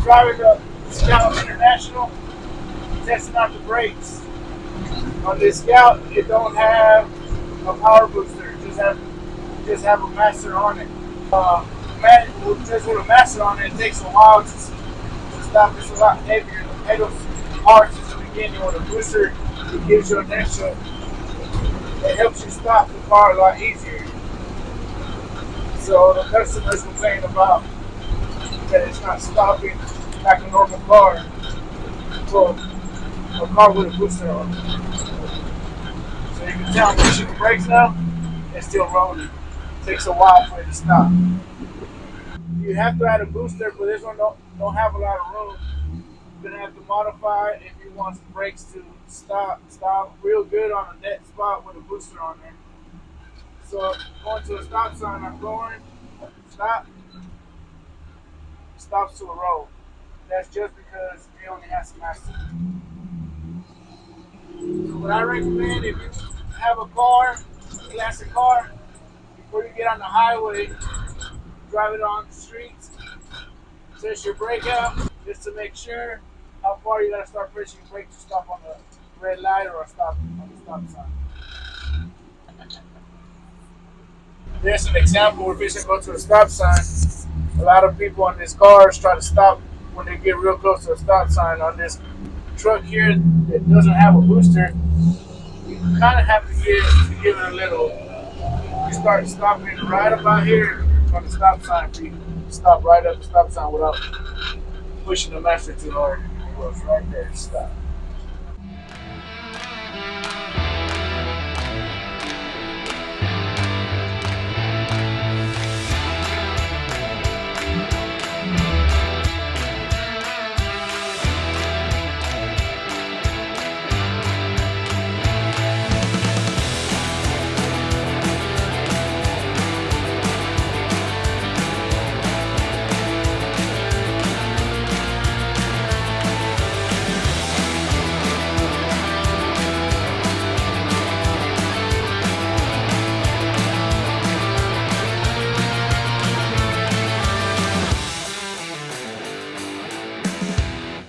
driving the Scout International, testing out the brakes. On this Scout, it don't have a power booster. It just have a master on it. Just with a master on it, it takes a while to stop. It's a lot heavier. The pedals hard since the beginning. With a booster, it gives you an extra. It helps you stop the car a lot easier. So the customers complain about that it's not stopping like a normal car. Well, a car with a booster on it. So you can tell I'm pushing the brakes now, it's still rolling. It takes a while for it to stop. You have to add a booster, but this one don't have a lot of room. You're gonna have to modify it if you want the brakes to stop real good on a dead spot with a booster on there. So going to a stop sign, I'm going, stop, stops to a roll. That's just because it only has a master. So what I recommend if you have a car, a classic car, before you get on the highway, drive it on the streets, test your brake out, just to make sure how far you gotta start pressing your brake to stop on the red light or stop on the stop sign. There's an example where fishing go to a stop sign. A lot of people on these cars try to stop when they get real close to a stop sign. On this truck here that doesn't have a booster, you kind of have to give it a little. You start stopping right about here on the stop sign for you to stop right at the stop sign without pushing the master too hard. It goes right there. Stop.